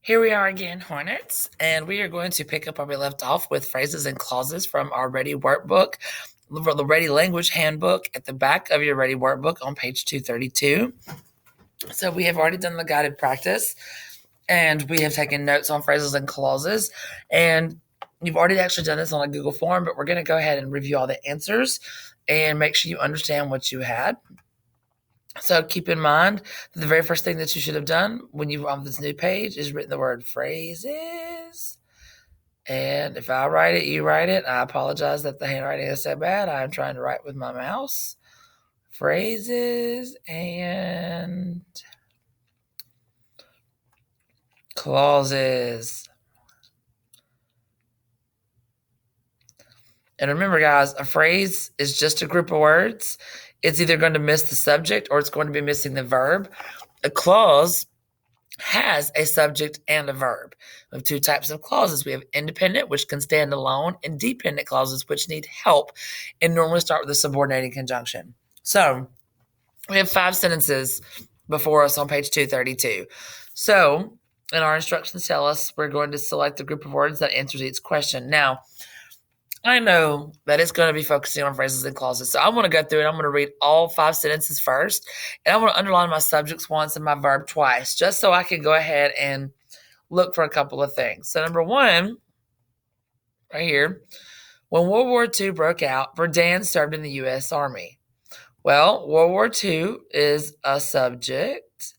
Here we are again, Hornets, and we are going to pick up where we left off with phrases and clauses from our Ready Workbook, the Ready Language Handbook at the back of your Ready Workbook on page 232. So we have already done the guided practice, and we have taken notes on phrases and clauses, and you've already actually done this on a Google form, but we're going to go ahead and review all the answers and make sure you understand what you had. So keep in mind that the very first thing that you should have done when you on this new page is written the word phrases. And if I write it, you write it. I apologize that the handwriting is so bad. I'm trying to write with my mouse. Phrases and clauses. And remember, guys, a phrase is just a group of words. It's either going to miss the subject or it's going to be missing the verb. A clause has a subject and a verb. We have two types of clauses. We have independent, which can stand alone, and dependent clauses, which need help and normally start with a subordinating conjunction. So we have 5 sentences before us on page 232. So, and our instructions tell us we're going to select a group of words that answers each question. Now, I know that it's going to be focusing on phrases and clauses. So I'm going to go through and I'm going to read all 5 sentences first. And I'm going to underline my subjects once and my verb twice, just so I can go ahead and look for a couple of things. So number 1, right here, when World War II broke out, Verdun served in the U.S. Army. Well, World War II is a subject,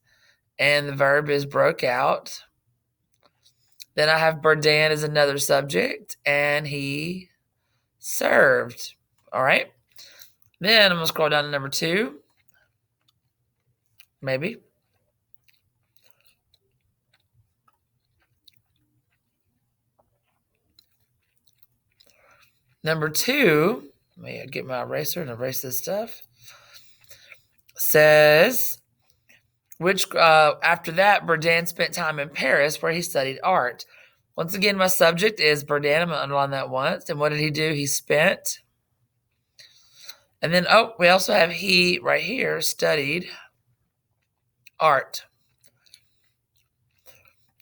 and the verb is broke out. Then I have Verdun as another subject, and he served. All right. Then I'm going to scroll down to number 2. Maybe. Number 2, let me get my eraser and erase this stuff. Says, after that, Bourdain spent time in Paris where he studied art. Once again, my subject is Bourdain. I'm going to underline that once. And what did he do? He spent. And then, we also have he right here studied art.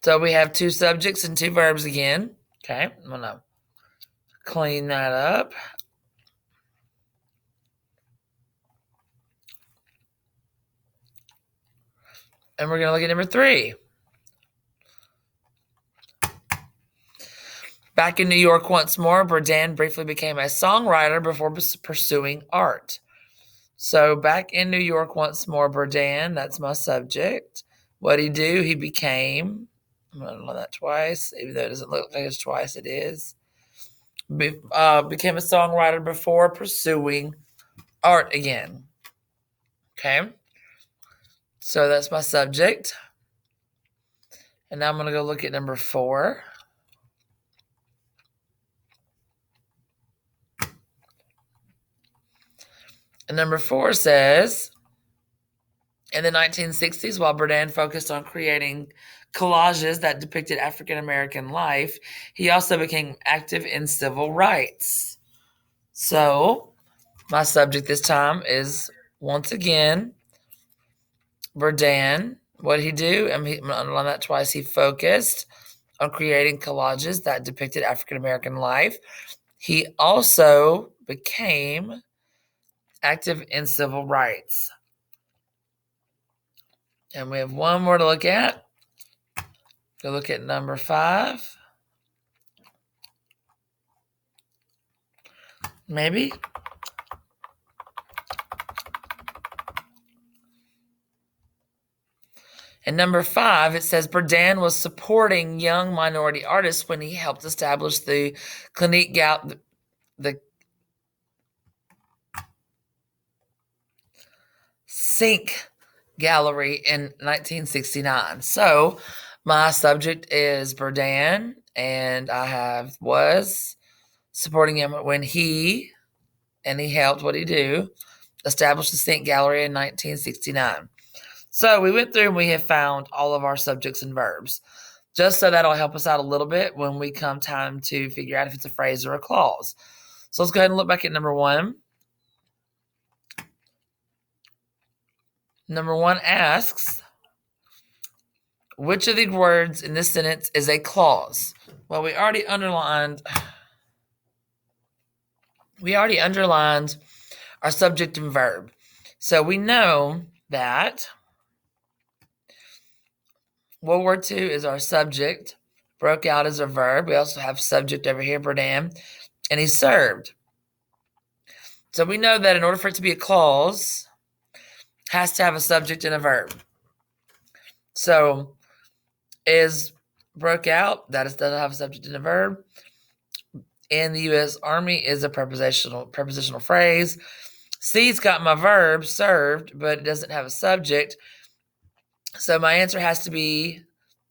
So we have 2 subjects and 2 verbs again. Okay, I'm going to clean that up. And we're going to look at number 3. Back in New York once more, Bourdain briefly became a songwriter before pursuing art. So back in New York once more, Bourdain, that's my subject. What'd he do? He became, I'm going to learn that twice, even though it doesn't look like it's twice, it is. Became a songwriter before pursuing art again. Okay. So that's my subject. And now I'm going to go look at number 4. And number 4 says, in the 1960s, while Bourdain focused on creating collages that depicted African American life, he also became active in civil rights. So, my subject this time is, once again, Bourdain. What did he do? I'm going to underline that twice. He focused on creating collages that depicted African American life. He also became active in civil rights. And we have one more to look at. Go look at number 5. Maybe. And number 5, it says Bourdain was supporting young minority artists when he helped establish the Clinique the Sink Gallery in 1969. So my subject is Bourdain, and I was supporting him when he helped, what he do, establish the Sink Gallery in 1969. So we went through and we have found all of our subjects and verbs, just so that'll help us out a little bit when we come time to figure out if it's a phrase or a clause. So let's go ahead and look back at number 1. Number 1 asks, which of the words in this sentence is a clause? Well, we already underlined our subject and verb. So we know that World War II is our subject. Broke out as a verb. We also have subject over here, Berdan. And he served. So we know that in order for it to be a clause, it has to have a subject and a verb. So is broke out, that doesn't have a subject and a verb. In the U.S. Army is a prepositional phrase. C's got my verb, served, but it doesn't have a subject. So my answer has to be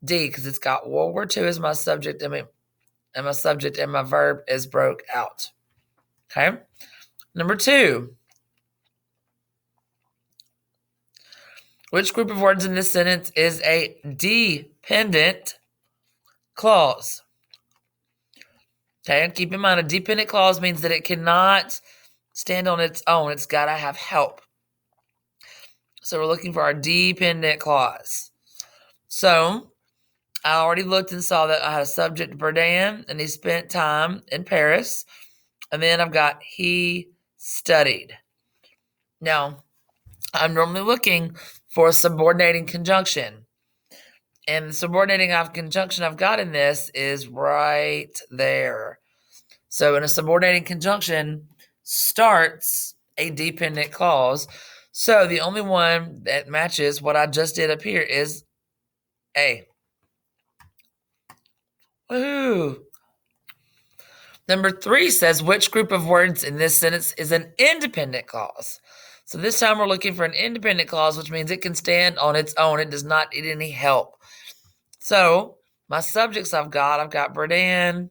D, because it's got World War II as my subject, and my subject and my verb is broke out. Okay. Number 2. Which group of words in this sentence is a dependent clause? Okay, and keep in mind, a dependent clause means that it cannot stand on its own. It's got to have help. So we're looking for our dependent clause. So I already looked and saw that I had a subject, Berdan, and he spent time in Paris. And then I've got he studied. Now, I'm normally looking for a subordinating conjunction. And the subordinating conjunction I've got in this is right there. So in a subordinating conjunction starts a dependent clause. So the only one that matches what I just did up here is A. Woohoo! Number 3 says, which group of words in this sentence is an independent clause? So this time we're looking for an independent clause, which means it can stand on its own. It does not need any help. So my subjects I've got Berdan,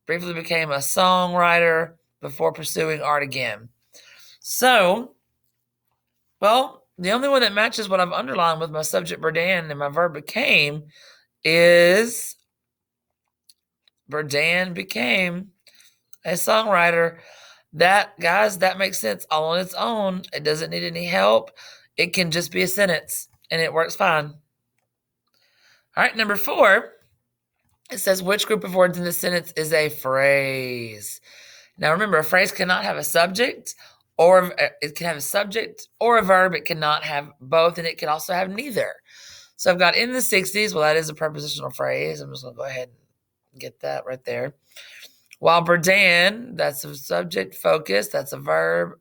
briefly became a songwriter before pursuing art again. So, well, the only one that matches what I've underlined with my subject Berdan and my verb became is Berdan became a songwriter. That, guys, that makes sense all on its own. It doesn't need any help. It can just be a sentence, and it works fine. All right, number 4, it says, which group of words in this sentence is a phrase? Now, remember, a phrase cannot have a subject, or it can have a subject or a verb. It cannot have both, and it can also have neither. So I've got in the 60s. Well, that is a prepositional phrase. I'm just going to go ahead and get that right there. While Berdan, that's a subject, focus, that's a verb,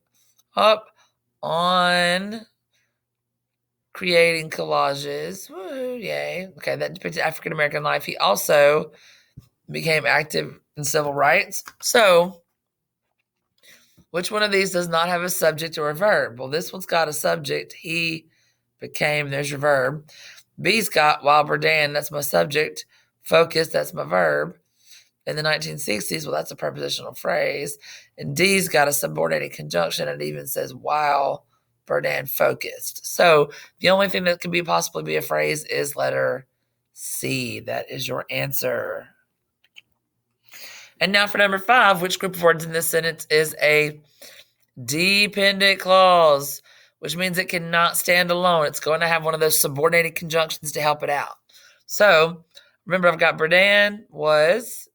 up on creating collages. Woo, yay. Okay, that depicted African American life. He also became active in civil rights. So, which one of these does not have a subject or a verb? Well, this one's got a subject. He became, there's your verb. B's got while Berdan, that's my subject. Focus, that's my verb. In the 1960s, well, that's a prepositional phrase. And D's got a subordinated conjunction. It even says while Berdan focused. So the only thing that can possibly be a phrase is letter C. That is your answer. And now for number 5, which group of words in this sentence is a dependent clause, which means it cannot stand alone. It's going to have one of those subordinated conjunctions to help it out. So remember, I've got Berdan was.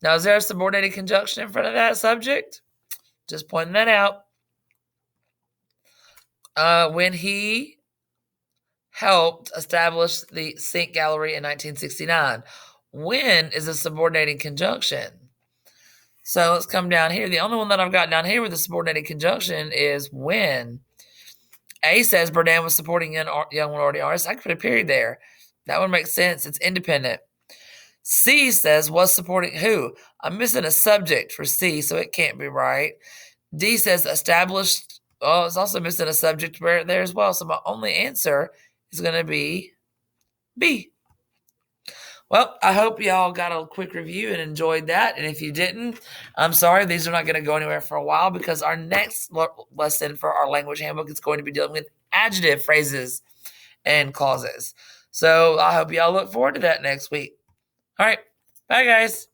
Now, is there a subordinated conjunction in front of that subject? Just pointing that out. When he helped establish the Sink Gallery in 1969. When is a subordinating conjunction? So let's come down here. The only one that I've got down here with a subordinated conjunction is when. A says Berdan was supporting young minority artists. I could put a period there. That one makes sense. It's independent. C says was supporting who? I'm missing a subject for C, so it can't be right. D says established. Oh, it's also missing a subject there as well. So my only answer is going to be B. Well, I hope y'all got a quick review and enjoyed that. And if you didn't, I'm sorry. These are not going to go anywhere for a while because our next lesson for our language handbook is going to be dealing with adjective phrases and clauses. So I hope y'all look forward to that next week. All right. Bye, guys.